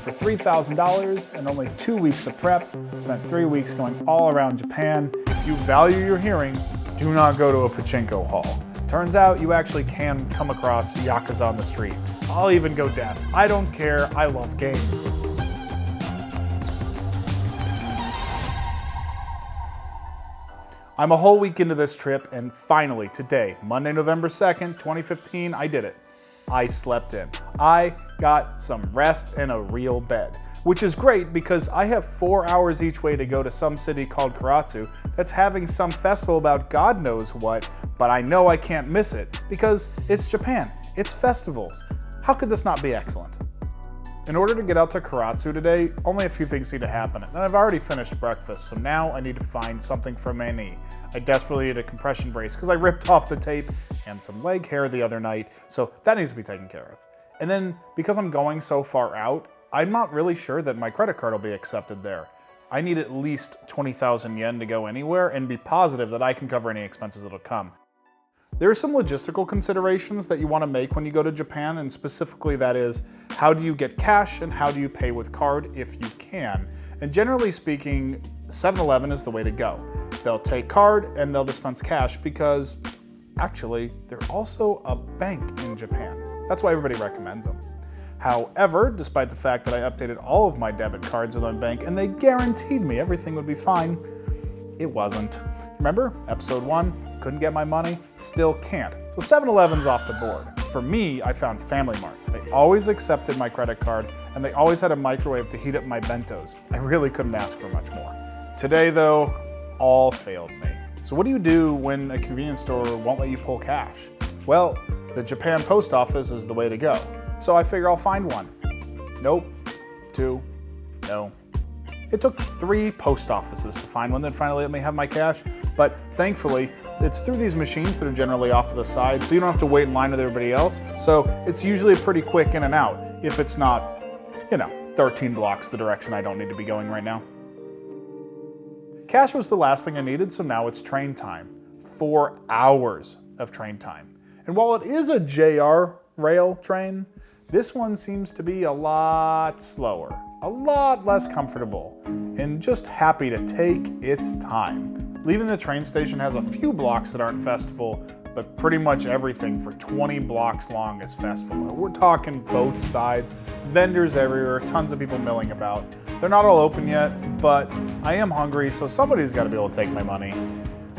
for $3,000 and only 2 weeks of prep. Spent 3 weeks going all around Japan. If you value your hearing, do not go to a Pachinko Hall. Turns out you actually can come across yakuza on the street. I'll even go deaf. I don't care, I love games. I'm a whole week into this trip, and finally today, Monday, November 2nd, 2015, I did it. I slept in. I got some rest and a real bed, which is great because I have 4 hours each way to go to some city called Karatsu that's having some festival about God knows what, but I know I can't miss it because it's Japan. It's festivals. How could this not be excellent? In order to get out to Karatsu today, only a few things need to happen, and I've already finished breakfast, so now I need to find something for my knee. I desperately need a compression brace because I ripped off the tape and some leg hair the other night, so that needs to be taken care of. And then, because I'm going so far out, I'm not really sure that my credit card will be accepted there. I need at least 20,000 yen to go anywhere and be positive that I can cover any expenses that'll come. There are some logistical considerations that you want to make when you go to Japan, and specifically that is, how do you get cash and how do you pay with card if you can? And generally speaking, 7-Eleven is the way to go. They'll take card and they'll dispense cash because actually they're also a bank in Japan. That's why everybody recommends them. However, despite the fact that I updated all of my debit cards with my bank and they guaranteed me everything would be fine, it wasn't. Remember, episode 1? Couldn't get my money, still can't. So 7-Eleven's off the board. For me, I found Family Mart. They always accepted my credit card and they always had a microwave to heat up my bentos. I really couldn't ask for much more. Today though, all failed me. So what do you do when a convenience store won't let you pull cash? Well, the Japan post office is the way to go. So I figure I'll find one. Nope. 2. No. It took 3 post offices to find one that finally let me have my cash, but thankfully, it's through these machines that are generally off to the side, so you don't have to wait in line with everybody else. So it's usually pretty quick in and out, if it's not, 13 blocks the direction I don't need to be going right now. Cash was the last thing I needed, so now it's train time. 4 hours of train time. And while it is a JR rail train, this one seems to be a lot slower, a lot less comfortable, and just happy to take its time. Leaving the train station has a few blocks that aren't festival, but pretty much everything for 20 blocks long is festival. We're talking both sides, vendors everywhere, tons of people milling about. They're not all open yet, but I am hungry, so somebody's got to be able to take my money.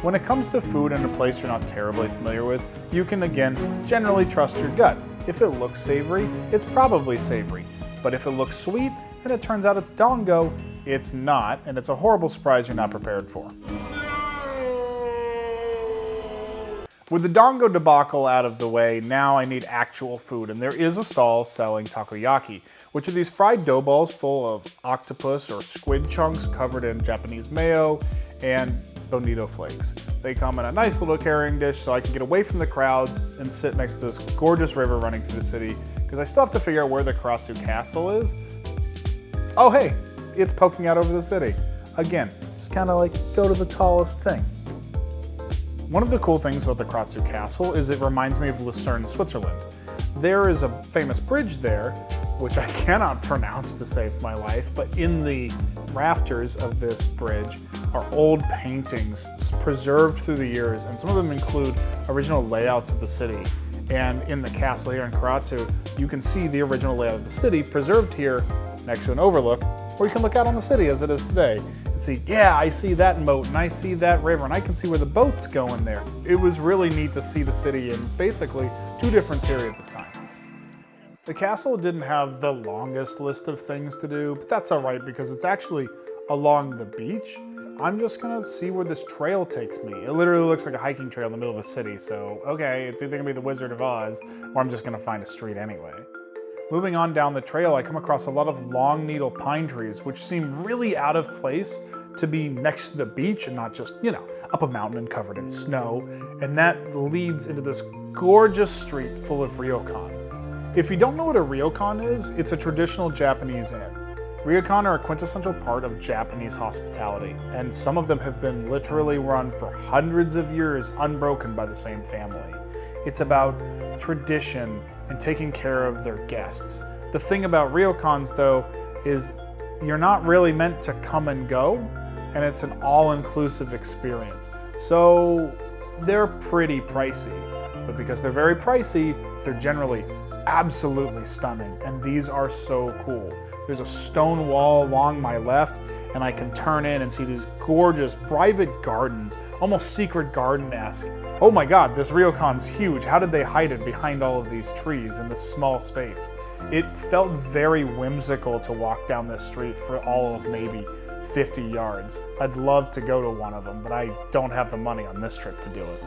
When it comes to food in a place you're not terribly familiar with, you can again generally trust your gut. If it looks savory, it's probably savory. But if it looks sweet and it turns out it's dango, it's not, and it's a horrible surprise you're not prepared for. With the dango debacle out of the way, now I need actual food, and there is a stall selling takoyaki, which are these fried dough balls full of octopus or squid chunks covered in Japanese mayo and bonito flakes. They come in a nice little carrying dish so I can get away from the crowds and sit next to this gorgeous river running through the city, because I still have to figure out where the Karatsu Castle is. Oh hey, it's poking out over the city. Again, just kind of like go to the tallest thing. One of the cool things about the Karatsu Castle is it reminds me of Lucerne, Switzerland. There is a famous bridge there, which I cannot pronounce to save my life, but in the rafters of this bridge are old paintings preserved through the years, and some of them include original layouts of the city. And in the castle here in Karatsu, you can see the original layout of the city preserved here next to an overlook, where you can look out on the city as it is today and see, yeah, I see that moat and I see that river and I can see where the boat's going there. It was really neat to see the city in basically 2 different periods of time. The castle didn't have the longest list of things to do, but that's all right because it's actually along the beach. I'm just gonna see where this trail takes me. It literally looks like a hiking trail in the middle of a city, so okay, it's either gonna be the Wizard of Oz or I'm just gonna find a street anyway. Moving on down the trail, I come across a lot of long needle pine trees, which seem really out of place to be next to the beach and not just, up a mountain and covered in snow. And that leads into this gorgeous street full of ryokan. If you don't know what a ryokan is, it's a traditional Japanese inn. Ryokan are a quintessential part of Japanese hospitality, and some of them have been literally run for hundreds of years unbroken by the same family. It's about tradition and taking care of their guests. The thing about ryokans though is you're not really meant to come and go, and it's an all-inclusive experience. So they're pretty pricey, but because they're very pricey, they're generally absolutely stunning, and these are so cool. There's a stone wall along my left, and I can turn in and see these gorgeous private gardens, almost secret garden-esque. Oh my god, this Ryokan's huge. How did they hide it behind all of these trees in this small space? It felt very whimsical to walk down this street for all of maybe 50 yards. I'd love to go to one of them, but I don't have the money on this trip to do it.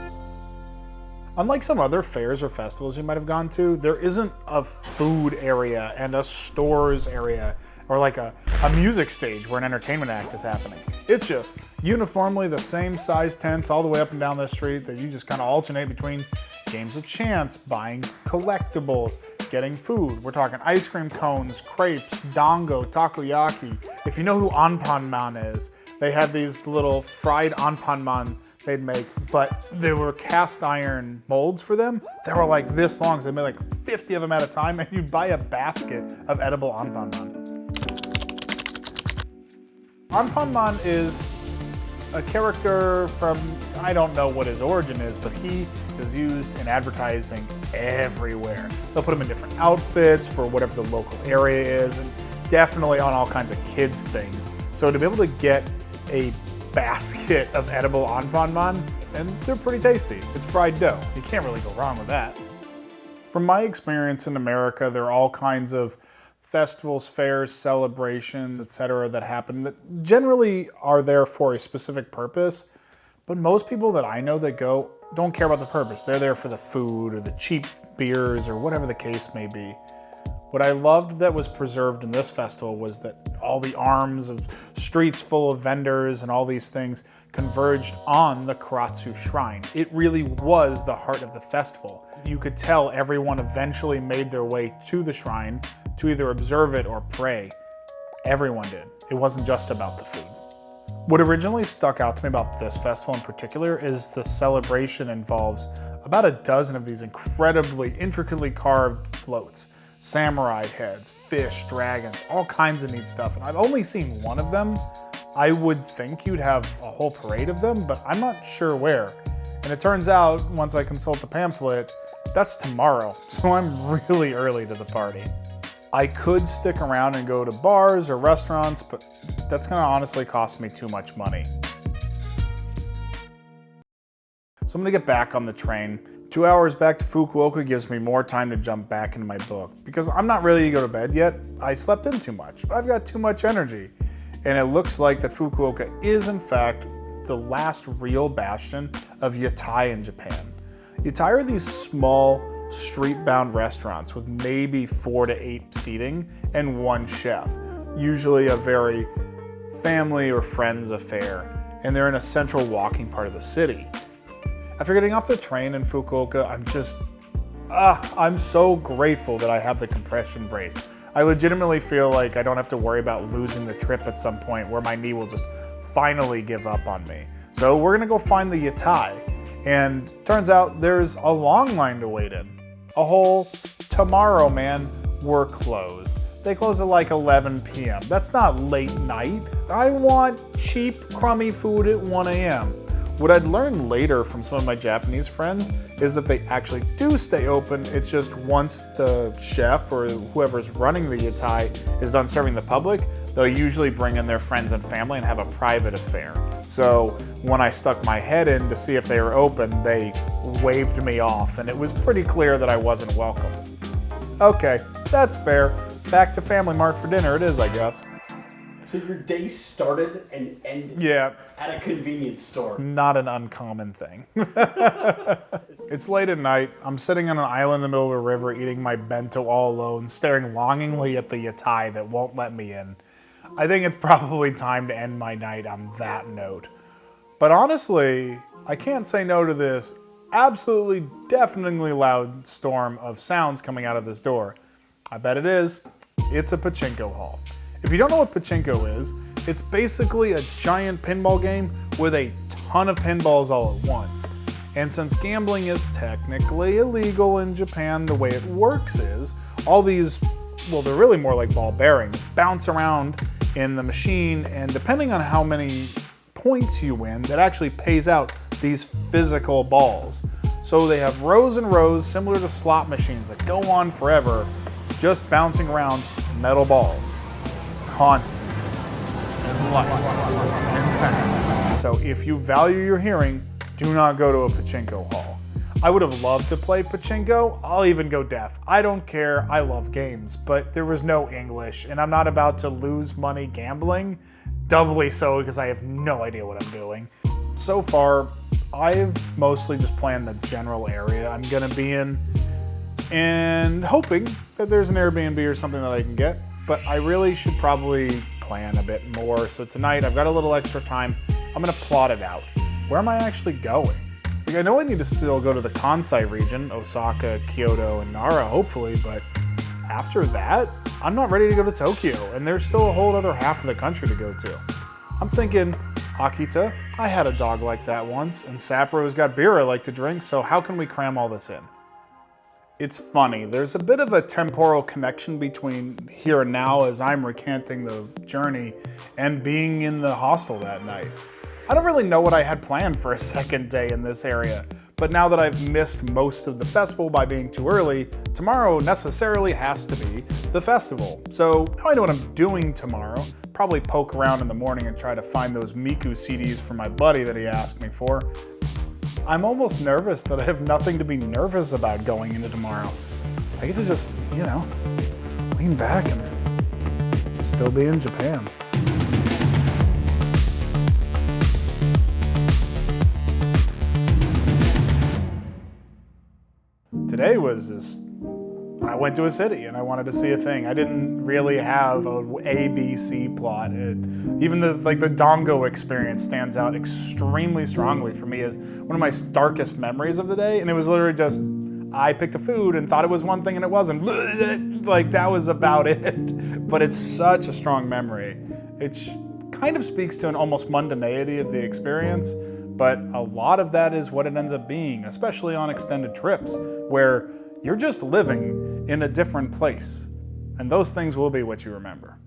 Unlike some other fairs or festivals you might have gone to, there isn't a food area and a stores area or like a music stage where an entertainment act is happening. It's just uniformly the same size tents all the way up and down the street that you just kind of alternate between games of chance, buying collectibles, getting food. We're talking ice cream cones, crepes, dango, takoyaki. If you know who anpanman is, they had these little fried anpanman they'd make, but there were cast iron molds for them. They were like this long, so they made like 50 of them at a time, and you'd buy a basket of edible anpanman. Anpanman is a character from, I don't know what his origin is, but he is used in advertising everywhere. They'll put him in different outfits for whatever the local area is, and definitely on all kinds of kids things. So to be able to get a basket of edible anpanman, and they're pretty tasty. It's fried dough. You can't really go wrong with that. From my experience in America, there are all kinds of festivals, fairs, celebrations, etc. that happen that generally are there for a specific purpose, but most people that I know that go don't care about the purpose. They're there for the food or the cheap beers or whatever the case may be. What I loved that was preserved in this festival was that all the arms of streets full of vendors and all these things converged on the Karatsu shrine. It really was the heart of the festival. You could tell everyone eventually made their way to the shrine to either observe it or pray. Everyone did. It wasn't just about the food. What originally stuck out to me about this festival in particular is the celebration involves about a dozen of these incredibly intricately carved floats. Samurai heads, fish, dragons, all kinds of neat stuff. And I've only seen one of them. I would think you'd have a whole parade of them, but I'm not sure where. And it turns out, once I consult the pamphlet, that's tomorrow. So I'm really early to the party. I could stick around and go to bars or restaurants, but that's gonna honestly cost me too much money. So I'm gonna get back on the train. 2 hours back to Fukuoka gives me more time to jump back into my book because I'm not ready to go to bed yet. I slept in too much. I've got too much energy. And it looks like that Fukuoka is in fact the last real bastion of Yatai in Japan. Yatai are these small street-bound restaurants with maybe 4 to 8 seating and one chef, usually a very family or friends affair. And they're in a central walking part of the city. After getting off the train in Fukuoka, I'm so grateful that I have the compression brace. I legitimately feel like I don't have to worry about losing the trip at some point where my knee will just finally give up on me. So we're gonna go find the Yatai. And turns out there's a long line to wait in. A whole tomorrow, man, we're closed. They close at like 11 p.m. That's not late night. I want cheap, crummy food at 1 a.m. What I'd learned later from some of my Japanese friends is that they actually do stay open. It's just once the chef or whoever's running the Yatai is done serving the public, they'll usually bring in their friends and family and have a private affair. So when I stuck my head in to see if they were open, they waved me off, and it was pretty clear that I wasn't welcome. Okay, that's fair. Back to Family Mart for dinner it is, I guess. So your day started and ended at a convenience store. Not an uncommon thing. It's late at night. I'm sitting on an island in the middle of a river eating my bento all alone, staring longingly at the Yatai that won't let me in. I think it's probably time to end my night on that note. But honestly, I can't say no to this absolutely deafeningly loud storm of sounds coming out of this door. I bet it is. It's a Pachinko Hall. If you don't know what Pachinko is, it's basically a giant pinball game with a ton of pinballs all at once. And since gambling is technically illegal in Japan, the way it works is all these well, they're really more like ball bearings, bounce around in the machine, and depending on how many points you win, that actually pays out these physical balls. So they have rows and rows similar to slot machines that go on forever, just bouncing around metal balls. Constant. And lights. And sound. So if you value your hearing, do not go to a Pachinko Hall. I would have loved to play Pachinko. I'll even go deaf. I don't care. I love games, but there was no English, and I'm not about to lose money gambling. Doubly so because I have no idea what I'm doing. So far, I've mostly just planned the general area I'm gonna be in and hoping that there's an Airbnb or something that I can get, but I really should probably plan a bit more. So tonight, I've got a little extra time. I'm gonna plot it out. Where am I actually going? Like, I know I need to still go to the Kansai region, Osaka, Kyoto, and Nara, hopefully, but after that, I'm not ready to go to Tokyo, and there's still a whole other half of the country to go to. I'm thinking Akita, I had a dog like that once, and Sapporo's got beer I like to drink, so how can we cram all this in? It's funny, there's a bit of a temporal connection between here and now as I'm recanting the journey and being in the hostel that night. I don't really know what I had planned for a second day in this area, but now that I've missed most of the festival by being too early, tomorrow necessarily has to be the festival. So now I know what I'm doing tomorrow. Probably poke around in the morning and try to find those Miku CDs for my buddy that he asked me for. I'm almost nervous that I have nothing to be nervous about going into tomorrow. I get to just, lean back and still be in Japan. Today was just, I went to a city and I wanted to see a thing. I didn't really have a ABC plot. Even the Dongo experience stands out extremely strongly for me as one of my starkest memories of the day. And it was literally just, I picked a food and thought it was one thing and it wasn't. Like, that was about it. But it's such a strong memory. It kind of speaks to an almost mundanity of the experience. But a lot of that is what it ends up being, especially on extended trips, where you're just living in a different place. And those things will be what you remember.